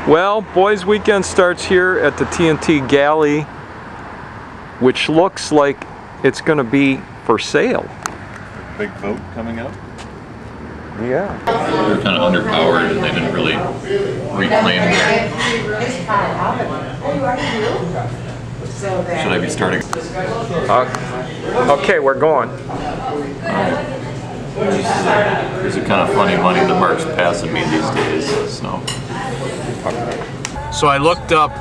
Well, Boys Weekend starts here at the TNT Galley, which looks like it's going to be for sale. Big boat coming up? Yeah. They're kind of underpowered and they didn't really reclaim them. Should I be starting? Okay, we're going. There's a kind of funny money that Mark's passing me these days, so. So I looked up...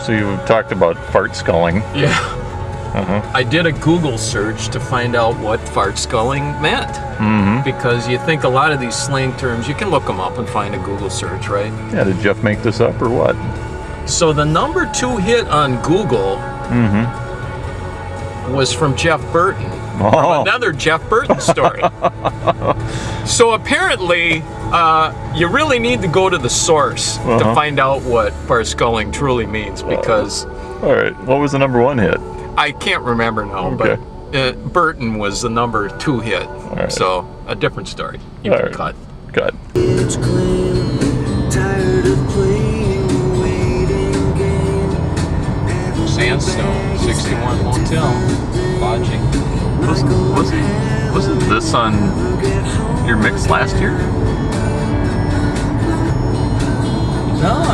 So you talked about fart sculling. Yeah. I did a Google search to find out what fart sculling meant. Because you think a lot of these slang terms, you can look them up and find a Google search, right? Yeah, did Jeff make this up or what? So the number 2 hit on Google was from Jeff Burton. From another Jeff Burton story. So apparently, you really need to go to the source to find out what fart sculling truly means, because... All right, what was the number 1 hit? I can't remember now, but Burton was the number 2 hit. Right. So a different story. You can cut. Cut. It's clean, tired of playing a waiting game. Sandstone, 61 Motel, lodging. Wasn't this on your mix last year? No,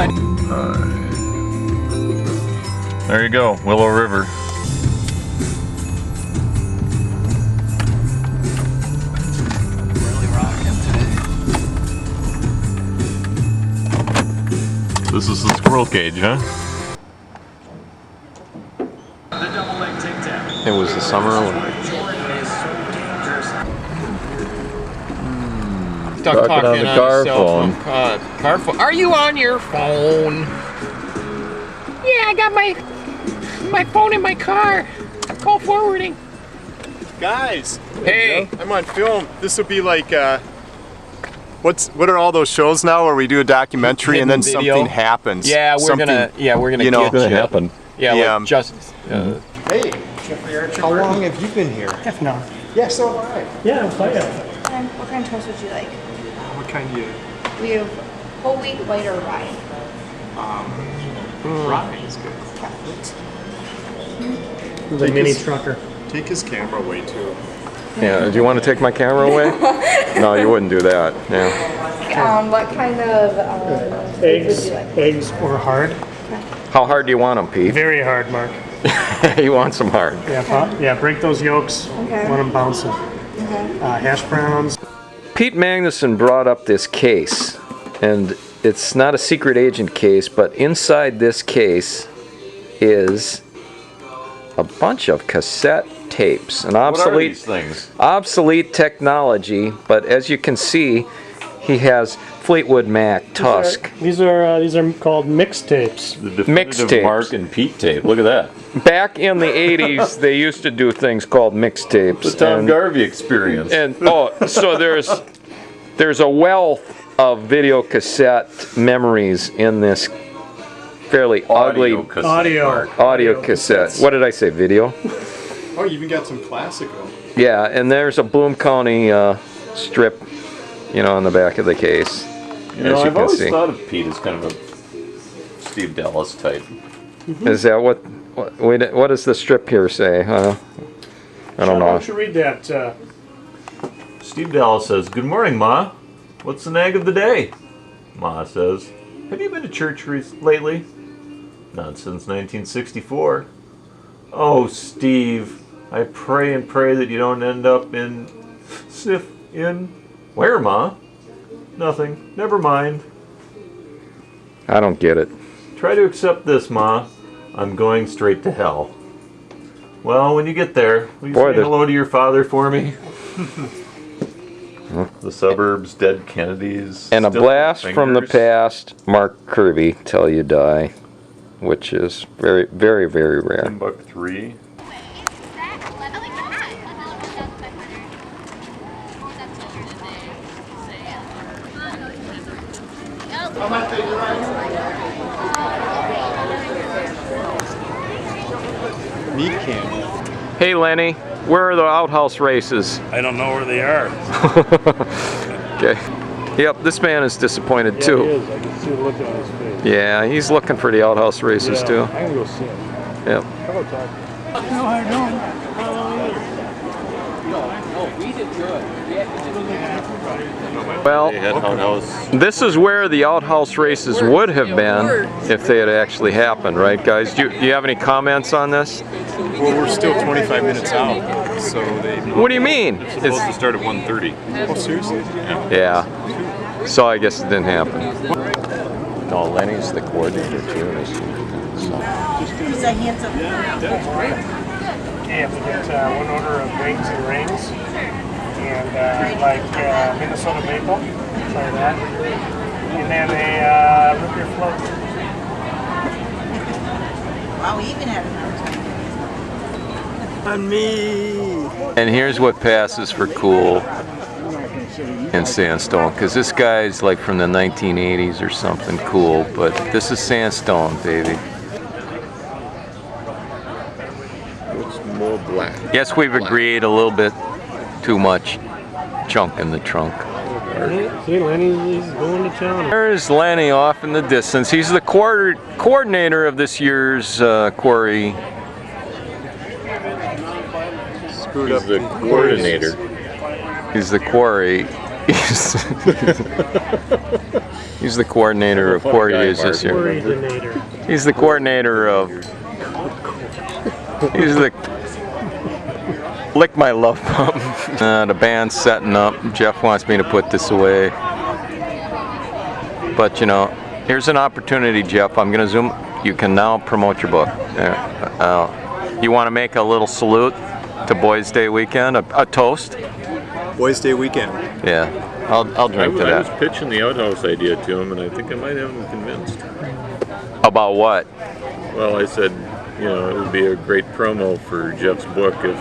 There you go, Willow River. This is the squirrel cage, huh? It was the Summer Olympics. Stop talking on the car phone. Car phone. Are you on your phone? Yeah, I got my phone in my car. Call forwarding. Guys, hey, I'm on film. This will be like what are all those shows now where we do a documentary and then video. something happens? Yeah, we're gonna you know, get you. Happen. Yeah, like just. Hey, how long have you been here? Half an hour. Yeah, so have I. Yeah, I'll play it. What kind of toast would you like? What kind do you? We have whole wheat, white, or rye. Rye is good. The mini trucker. Take his camera away too. Yeah, do you want to take my camera away? No, you wouldn't do that. Yeah. What kind of eggs would you like? Eggs or hard? How hard do you want them, Pete? Very hard, Mark. He wants them hard. Yeah, break those yolks. Okay. Want them bouncing. Hash browns. Pete Magnuson brought up this case, and it's not a secret agent case, but inside this case is a bunch of cassette tapes, an obsolete technology, but as you can see, he has Fleetwood Mac, Tusk. These are called mixtapes. The definitive Mark and Pete tape. Look at that. Back in the 80s, they used to do things called mixtapes. The Tom Garvey experience. And so there's a wealth of video cassette memories in this fairly ugly audio cassette. What did I say? Video? Oh, you even got some classical. Yeah, and there's a Bloom County strip, on the back of the case. I've always thought of Pete as kind of a Steve Dallas type. Is that what does the strip here say? I don't know. Why don't you read that? Steve Dallas says, "Good morning, Ma. What's the nag of the day?" Ma says, "Have you been to church lately?" "Not since 1964. "Oh, Steve, I pray and pray that you don't end up in where, Ma?" "Nothing. Never mind." I don't get it. "Try to accept this, Ma. I'm going straight to hell." "Well, when you get there, will you say hello to your father for me?" The suburbs, dead Kennedys. And a blast from the past, Mark Kirby, Till You Die, which is very, very, very rare. $10.03. Meat candy. Hey Lenny, where are the outhouse races? I don't know where they are. Okay. Yep, this man is disappointed Yeah, he too. is. I can see the look on his face. Yeah, he's looking for the outhouse races Yeah, too. I can go see him. Yep. How about talking? Well, They had outhouse. this is where the outhouse races would have been if they had actually happened, right, guys? Do you have any comments on this? Well, we're still 25 minutes out, so they. What do you mean? Supposed to start at 1:30. Oh, seriously? Yeah. So I guess it didn't happen. No, Lenny's the coordinator too. He's a handsome. Yeah, we get one order of wings and rings, and Minnesota maple, try that, and then a root beer float. Wow, we even had an On me. And here's what passes for cool in sandstone, because this guy's like from the 1980s or something cool, but this is sandstone, baby. Looks more black. Yes, we've agreed a little bit too much junk in the trunk. See, Lenny's going to town. There's Lenny off in the distance. He's the coordinator of this year's quarry. He's the coordinator. He's the quarry. He's the coordinator of quarry days this year. Coordinator. He's the coordinator of. He's the. Lick my love pump. The band's setting up. Jeff wants me to put this away. But you know, here's an opportunity, Jeff. I'm gonna zoom. You can now promote your book. You want to make a little salute to Boys Day weekend? A toast? Boys Day weekend. Yeah. I'll drink to I was that. pitching the outhouse idea to him, and I think I might have him convinced. About what? Well, I said, you know, it would be a great promo for Jeff's book if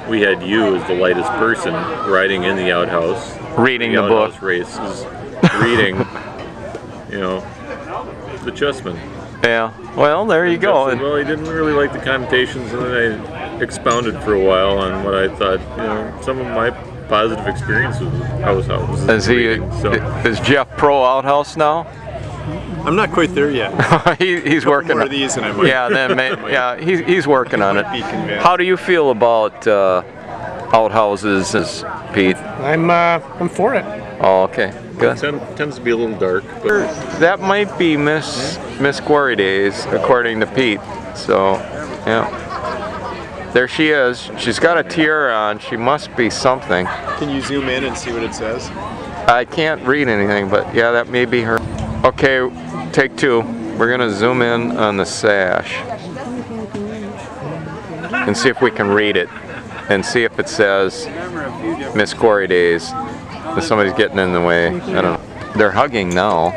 we had you as the lightest person riding in the outhouse, Reading the book. outhouse races, reading, you know, the chessmen. Yeah. Well, there you Jeff go. said, well, he didn't really like the connotations, and then I expounded for a while on what I thought, you know, some of my positive experiences with houses. Is Jeff pro outhouse now? I'm not quite there yet. He's Couple working more on of these and I might. Yeah, then yeah, he's working on it. Be convinced. How do you feel about outhouses, Pete? I'm for it. Oh, okay, good. Tends to be a little dark, but That might be Miss Quarry Days, according to Pete. So, yeah. There she is. She's got a tiara on. She must be something. Can you zoom in and see what it says? I can't read anything, but yeah, that may be her. Okay, take two. We're gonna zoom in on the sash and see if we can read it and see if it says Miss Quarry Days. If somebody's getting in the way. I don't know. They're hugging now.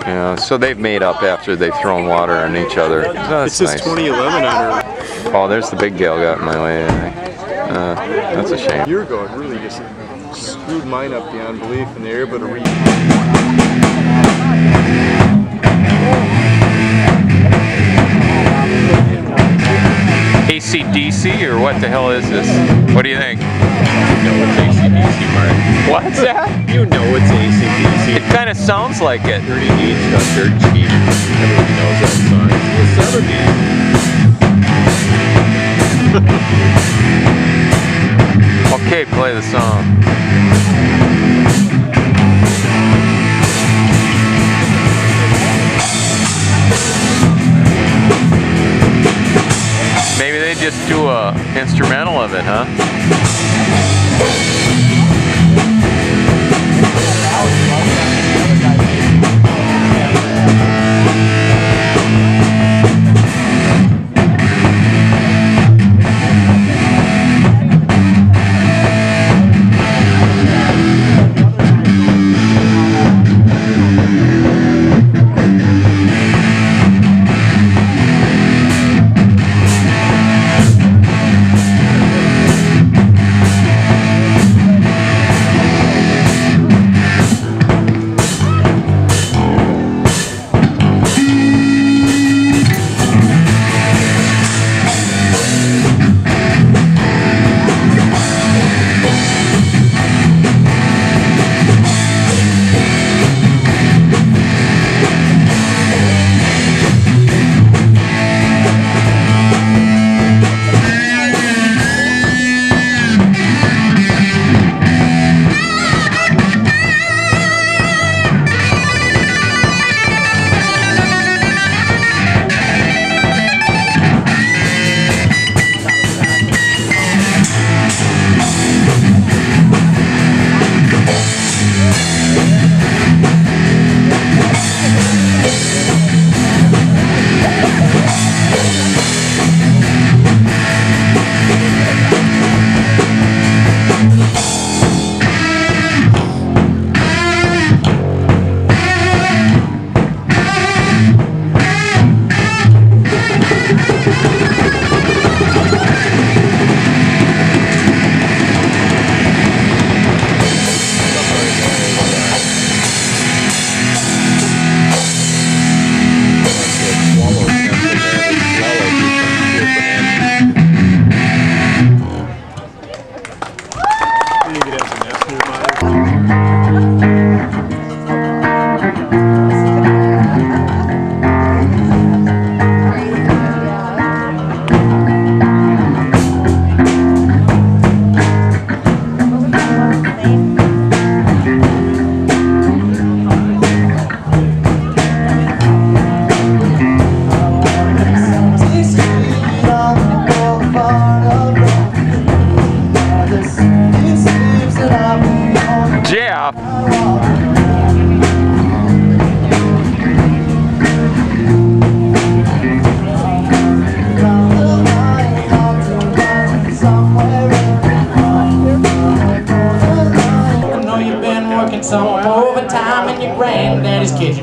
Yeah, so they've made up after they've thrown water on each other. So It that's says nice. 2011 on her. Oh, there's the big gal got in my way. That's a A shame. year ago, it really just screwed mine up beyond belief, and they're able to read. AC/DC or what the hell is this? What do you think? you know it's AC/DC, Mark. What's that? You know it's AC/DC. It kind of sounds like it. Dirty Deeds got dirt cheap. Everybody knows that song. It's the 70s. Okay, play the song. Maybe they just do a instrumental of it, huh?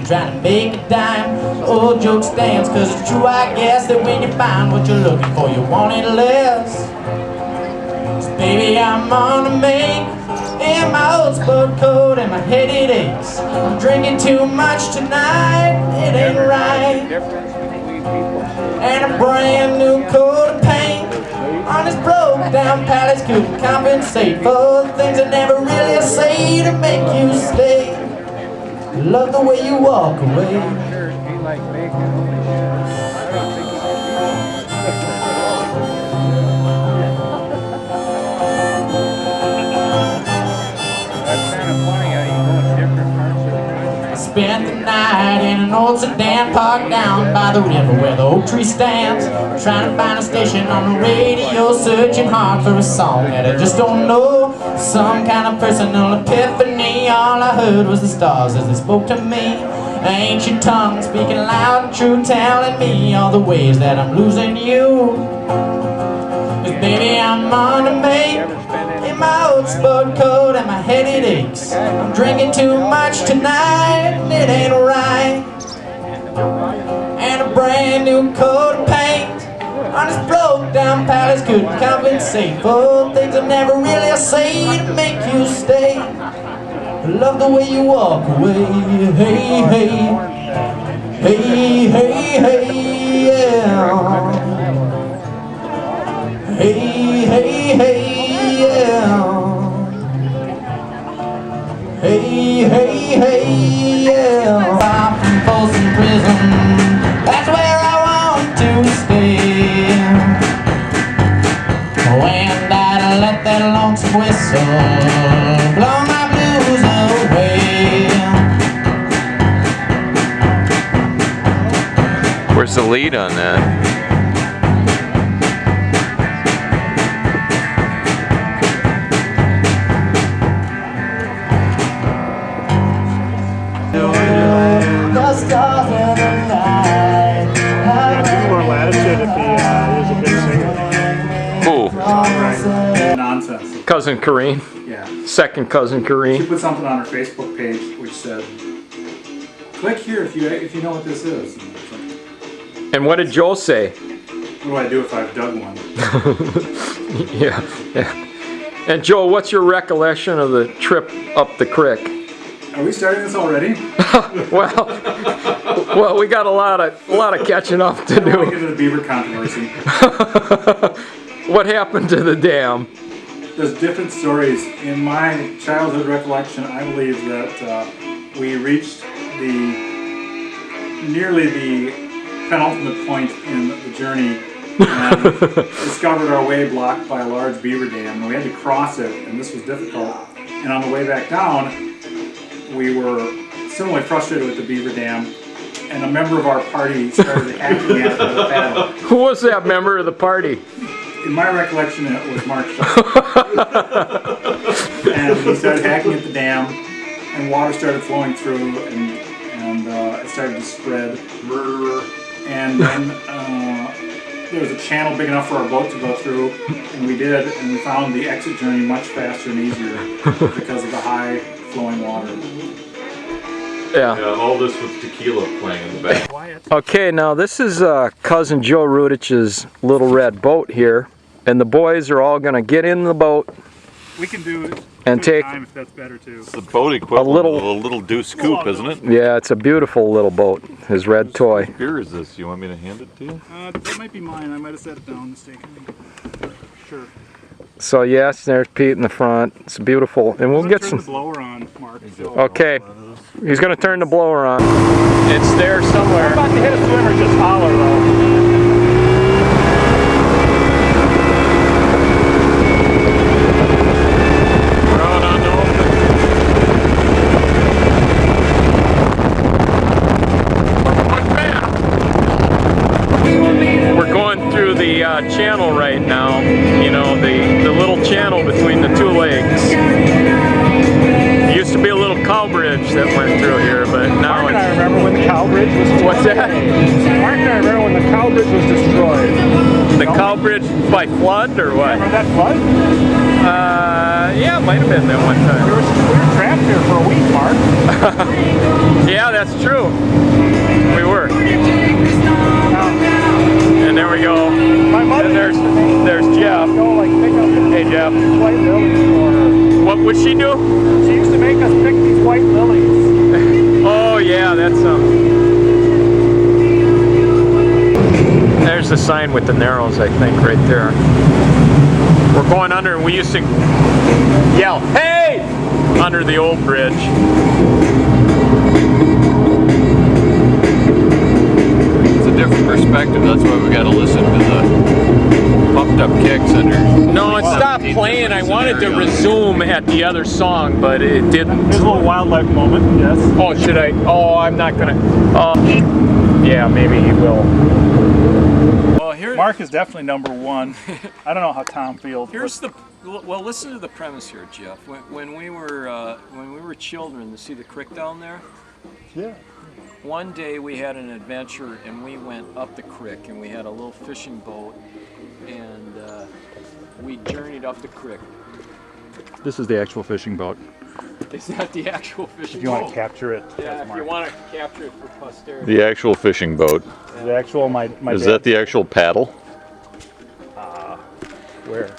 trying to make a dime. The old joke stands, cause it's true, I guess, that when you find what you're looking for, you want it less. So baby, I'm on the make, in my old sport coat and my head it aches. I'm drinking too much tonight, it ain't right. And a brand new coat of paint on this broke down palace couldn't compensate for the things I never really say to make you stay. Love the way you walk away. Spent the night in an old sedan parked down by the river where the oak tree stands, trying to find a station on the radio, searching hard for a song that I just don't know. Some kind of personal epiphany. All I heard was the stars as they spoke to me. Ancient tongue speaking loud and true, telling me all the ways that I'm losing you. 'Cause baby, I'm on the make, in my old sport coat and my head it aches. I'm drinking too much tonight and it ain't right. And a brand new coat of paint on this broke down palace couldn't compensate for things I never really say to make you stay. Love the way you walk away. Hey, hey, hey, hey, hey, yeah. Hey, hey, hey, yeah. Hey, hey, hey, yeah. Far from Folsom Prison, that's where I want to stay. When I let that lonesome whistle blow my blues away. Where's the lead on that? The stars in the night. Yeah, give him more latitude if he is a good singer. Who? Nonsense. Cousin Corrine? Yeah. Second cousin She Corrine? put something on her Facebook page which said, click here if you know what this is. And it's like, And what did Joe say? what do I do if I've dug one? Yeah, yeah. And Joe, what's your recollection of the trip up the creek? Are we starting this already? Well, we got a lot of catching up to I don't want to do. get into the beaver controversy. What happened to the dam? There's different stories. In my childhood recollection, I believe that we reached nearly the penultimate point in the journey and discovered our way blocked by a large beaver dam. And we had to cross it, and this was difficult. And on the way back down, we were similarly frustrated with the beaver dam, and a member of our party started hacking at it with a paddle. Who was that member of the party? In my recollection, it was Mark Sharp. And he started hacking at the dam, and water started flowing through, and it started to spread. Murderer. And then there was a channel big enough for our boat to go through, and we did, and we found the exit journey much faster and easier because of the high flowing water. Yeah. Yeah, all this with tequila playing in the back. Okay, now this is cousin Joe Rudich's little red boat here, and the boys are all gonna get in the boat We can do it and take time if that's better too. It's the boat equivalent A little- of a little deuce scoop, isn't it? Yeah, it's a beautiful little boat, his red toy. What beer is this? You want me to hand it to you? That might be mine. I might have set it down mistakenly. Sure. So yes, there's Pete in the front. It's beautiful, and we'll get Turn some. the blower on, Mark. Okay, he's gonna turn the blower on. It's there somewhere. I'm about to hit a swimmer, just holler though. We're going through the channel right now. You know, the little channel between the two lakes. There used to be a little cow bridge that went through here, but now Mark and I it's... remember when the cow bridge was destroyed. What's that? Mark and I remember when the cow bridge was destroyed. The cow bridge by flood or what? Remember that flood? Yeah, it might have been that one We time. were trapped here for a week, Mark. Yeah, that's true. We were. And there we go. My mother And there's Jeff. go like pick up the Hey Jeff. white lilies for her. What would she do? She used to make us pick these white lilies. Oh yeah, that's There's the sign with the Narrows, I think, right there. We're going under, and we used to yell, "Hey!" under the old bridge. It's a different perspective. That's why we got to listen to the pumped up kicks under. No, it stopped playing. I wanted to resume at the other song, but it didn't. There's a little wildlife moment, yes. Oh, should I? Oh, I'm not gonna. Yeah, maybe he will. Well, Mark is definitely number one. I don't know how Tom feels. Here's the. Well, listen to the premise here, Jeff. When we were children, to see the creek down there. Yeah. One day we had an adventure, and we went up the creek, and we had a little fishing boat, and we journeyed up the creek. This is the actual fishing boat. Is that the actual fishing boat? If you want to capture it. Yeah, if you want to capture it for posterity. The actual fishing boat. The actual, my Is dad- that the actual paddle? Where?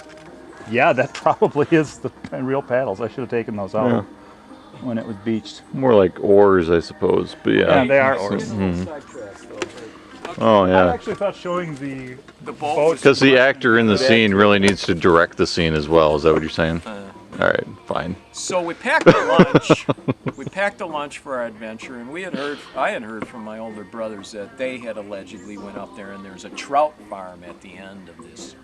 Yeah, that probably is the real paddles. I should have taken those out when it was beached. More like oars, I suppose. But yeah. Yeah, they are oars. Oh I yeah. actually thought showing the boat. Because the actor in the scene really needs to direct the scene as well. Is that what you're saying? All right, fine. So we packed a lunch. We packed a lunch for our adventure, and I had heard from my older brothers that they had allegedly went up there, and there's a trout farm at the end of this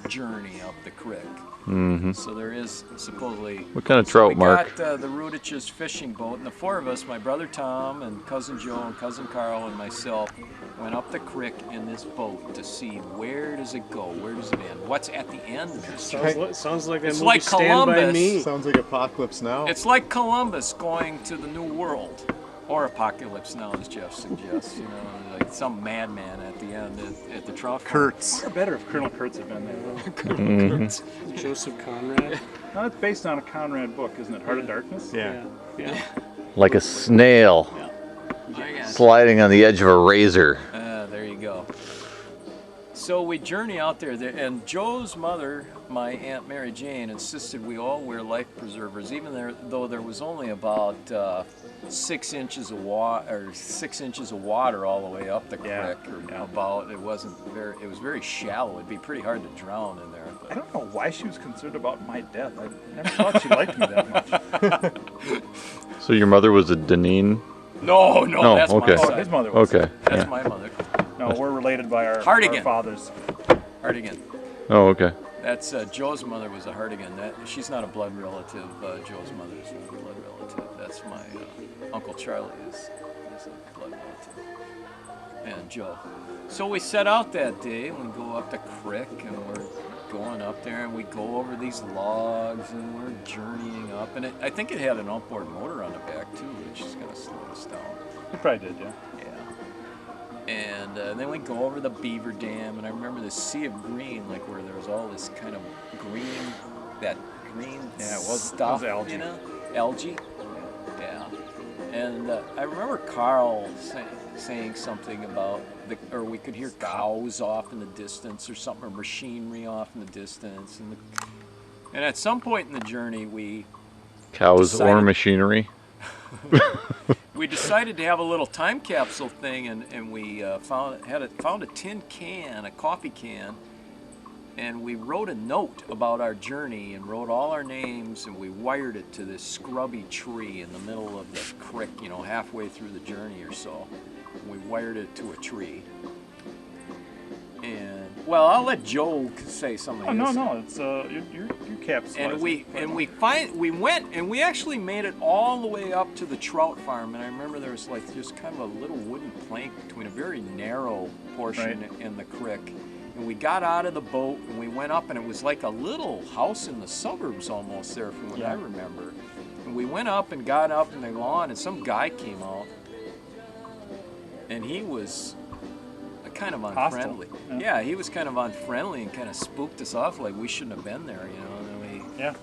journey up the creek. Mm-hmm. So there is supposedly. What kind of trout, Mark? We got the Rudich's fishing boat, and the four of us, my brother Tom and cousin Joe and cousin Carl and myself, went up the creek in this boat to see where does it go, where does it end, what's at the end of this. Sounds like that It's movie like Stand By Columbus. Me. Sounds like Apocalypse Now. It's like Columbus going to the New World, or Apocalypse Now, as Jeff suggests. You know, like some madman at the end at the trough. Kurtz. Or better if Colonel Kurtz had been there. Mm-hmm. Joseph Conrad. No, it's based on a Conrad book, isn't it? Heart of Darkness? Yeah. Yeah. Like a snail I got sliding on the edge of a razor. there you go. So we journey out there, and Joe's mother, my Aunt Mary Jane, insisted we all wear life preservers, even though there was only about 6 inches of water, or 6 inches of water all the way up the creek, or about. It was very shallow. It'd be pretty hard to drown in there. I don't know why she was concerned about my death. I never thought she liked me that much. So your mother was a Deneen? No, that's okay. my side. Oh, his mother was. Okay. That's Yeah. my mother. No, we're related by our Hardigan. fathers. Hardigan. Oh, okay. That's Joe's mother was a Hardigan. She's not a blood relative. Joe's mother is not a blood relative. That's my Uncle Charlie is a blood relative. And Joe. So we set out that day, and we go up the creek, and we're going up there, and we go over these logs, and we're journeying up. And I think it had an outboard motor on the back too, which is going to slow us down. He probably did, yeah. And then we go over the beaver dam, and I remember the sea of green, like where there was all this kind of green stuff, algae. you know, algae. Yeah. And I remember Carl saying something about or we could hear cows off in the distance, or something, or machinery off in the distance, and at some point in the journey we Cows or machinery? We decided to have a little time capsule thing, and we found a tin can, a coffee can, and we wrote a note about our journey and wrote all our names, and we wired it to this scrubby tree in the middle of the creek, you know, halfway through the journey or so. We wired it to a tree. And well, I'll let Joe say something. Oh no, it's you capsulized. And we went and we actually made it all the way up to the trout farm. And I remember there was like just kind of a little wooden plank between a very narrow portion in the creek. And we got out of the boat and we went up, and it was like a little house in the suburbs almost there, from what I remember. And we went up and got up in the lawn, and some guy came out, and he was kind of Hostile. unfriendly. Yeah, he was kind of unfriendly and kind of spooked us off like we shouldn't have been there, you know. And then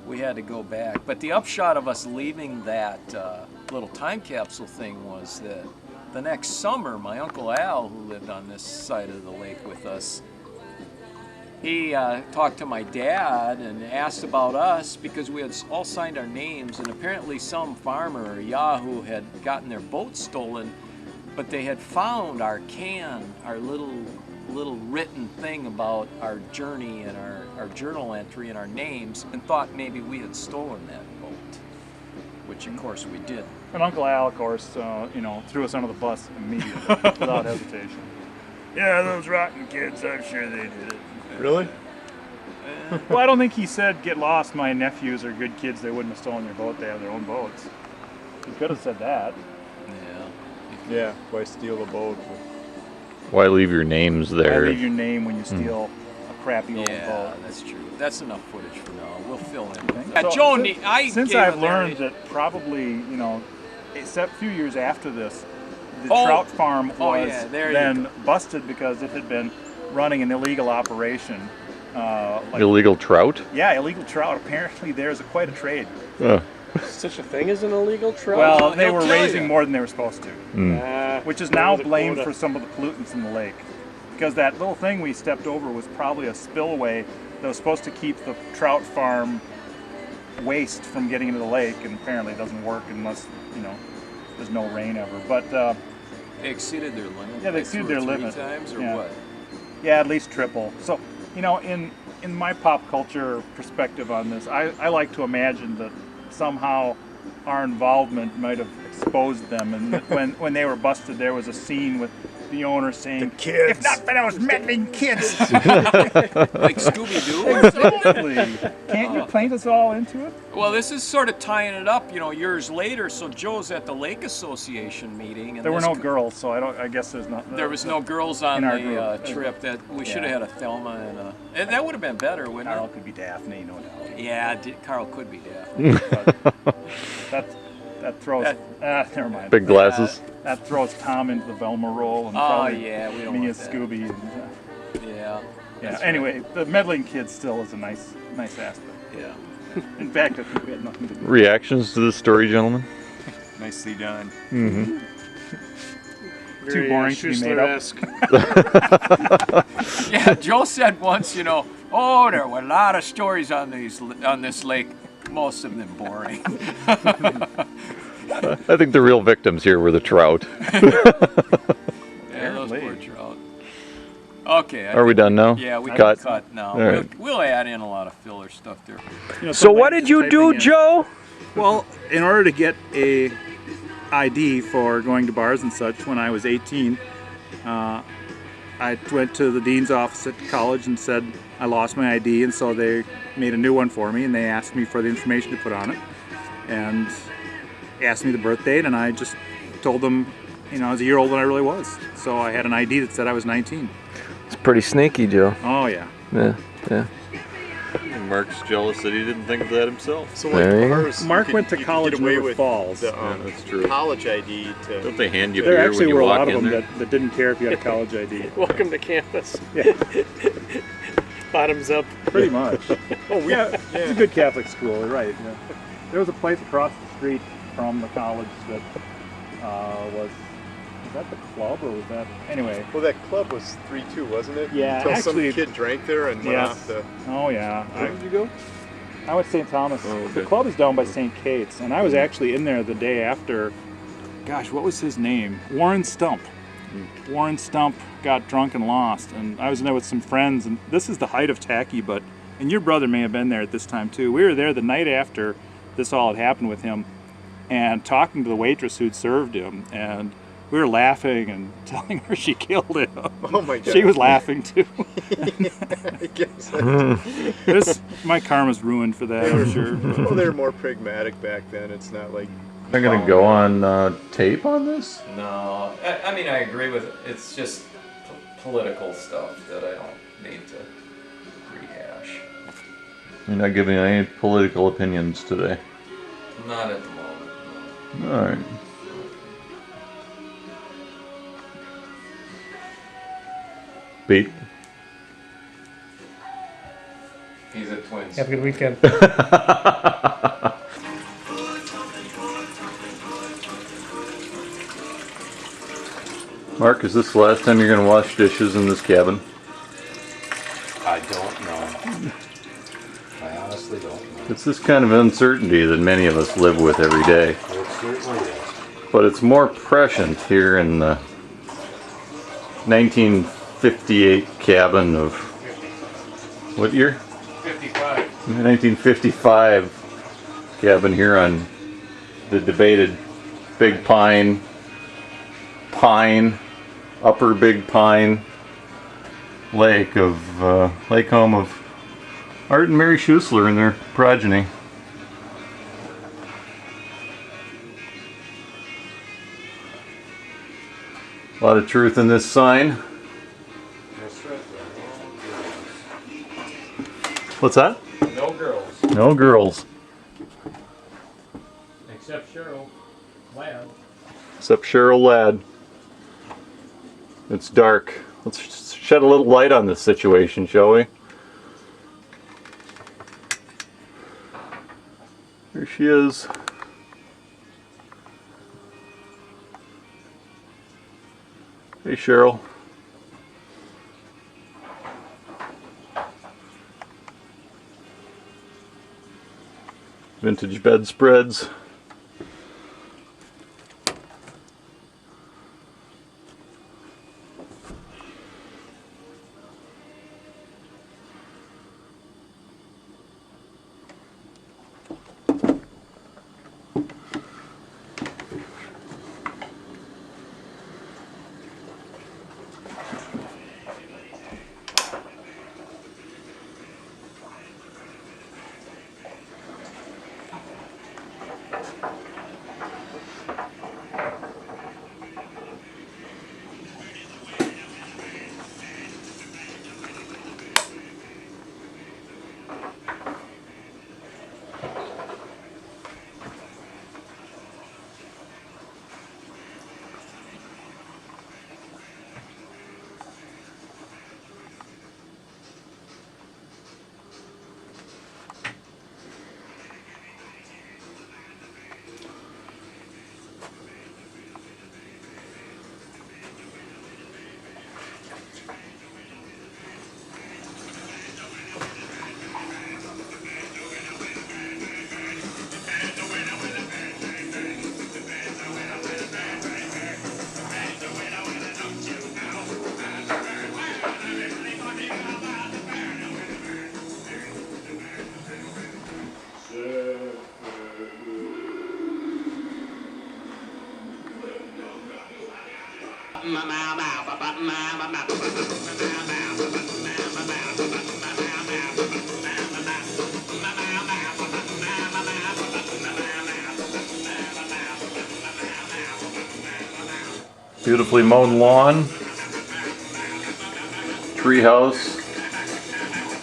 we had to go back. But the upshot of us leaving that little time capsule thing was that the next summer, my Uncle Al, who lived on this side of the lake with us, he talked to my dad and asked about us because we had all signed our names, and apparently some farmer or Yahoo had gotten their boat stolen, but they had found our little written thing about our journey and our journal entry and our names, and thought maybe we had stolen that boat, which of course we did. And Uncle Al, of course, threw us under the bus immediately, without hesitation. Yeah, those rotten kids, I'm sure they did it. Really? Well, I don't think he said, get lost, my nephews are good kids, they wouldn't have stolen your boat, they have their own boats. He could have said that. Yeah, why steal a boat? Why leave your names there? Why leave your name when you steal a crappy old boat? Yeah, that's true. That's enough footage for now. We'll fill in. So, Joe, since I've learned that probably, except a few years after this, the trout farm was then busted because it had been running an illegal operation. Illegal trout? Yeah, illegal trout. Apparently there's quite a trade. Such a thing as an illegal trout? Well, they were raising more than they were supposed to, which is now blamed for some of the pollutants in the lake. Because that little thing we stepped over was probably a spillway that was supposed to keep the trout farm waste from getting into the lake, and apparently it doesn't work unless, there's no rain ever. But they exceeded their limit. Yeah, they exceeded their limit. 3 times or what? Yeah, at least triple. So, in my pop culture perspective on this, I like to imagine that somehow our involvement might have exposed them, and that when they were busted, there was a scene with the owner saying, "The kids. If not for those meddling kids." Like Scooby-Doo. Exactly. Can't you paint us all into it? Well, this is sort of tying it up, years later. So Joe's at the Lake Association meeting, and there were no girls, so I guess there's not. There was no girls on the trip. That we should have had a Thelma and that would have been better, wouldn't Carl it? could be Daphne, no doubt. Yeah, Carl could be Daphne. But that throws. Never mind. Big glasses. That throws Tom into the Velma role, and we don't me want as that. Scooby. And, Yeah. Anyway, the meddling kid still is a nice aspect. Yeah. In fact, I think we had nothing to do. Reactions to this story, gentlemen? Nicely done. Mm-hmm. Too boring to be made up. Yeah, Joe said once, there were a lot of stories on this lake, most of them boring. I think the real victims here were the trout. Yeah, those poor trout. Okay. Are we done now? Yeah, we cut. can cut now. Right. We'll add in a lot of filler stuff there. So what did you do, Joe? Well, in order to get a ID for going to bars and such when I was 18, I went to the dean's office at college and said I lost my ID, and so they made a new one for me, and they asked me for the information to put on it, and asked me the birth date, and I just told them, I was a year older than I really was. So I had an ID that said I was 19. It's pretty sneaky, Joe. Oh yeah. Yeah. Mark's jealous that he didn't think of that himself. So Mark went to college in River Falls. That's true. College ID to. Don't they hand you There beer actually when you were a walk lot of in them there? that didn't care if you had a college ID. Welcome to campus. Yeah, Bottoms up. pretty much. It's a good Catholic school, you're right. Yeah. There was a place across the street from the college that was that the club or was that anyway? Well, that club was 3-2, wasn't it? Yeah, Until actually, some kid drank there and went off the. Oh yeah. Where did you go? I went to St. Thomas. Oh, okay. The club is down by St. Kate's, and I was actually in there the day after. Gosh, what was his name? Warren Stump. Warren Stump got drunk and lost, and I was in there with some friends, and this is the height of tacky, and your brother may have been there at this time too. We were there the night after this all had happened with him, and talking to the waitress who'd served him, and we were laughing and telling her she killed him. Oh my God. She was laughing too. I guess. My karma's ruined for that, I'm sure. Well, they were more pragmatic back then. It's not like. They're gonna go on tape on this? No, I mean I agree with it. It's just political stuff that I don't need to rehash. You're not giving any political opinions today. Not at the moment. No. All right. Pete? He's at Twins. Have a good weekend. Mark, is this the last time you're going to wash dishes in this cabin? I don't know. I honestly don't know. It's this kind of uncertainty that many of us live with every day. It certainly is. But it's more prescient here in the 1958 cabin of... what year? 55. 1955 cabin here on the debated Big Pine, Upper Big Pine Lake of lake home of Art and Mary Schuessler and their progeny. A lot of truth in this sign. That's right. What's that? No girls. No girls. Except Cheryl. Lad. Except Cheryl Ladd. It's dark. Let's shed a little light on this situation, shall we? There she is. Hey, Cheryl. Vintage bedspreads. Beautifully mown lawn. Tree house.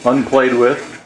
Unplayed with.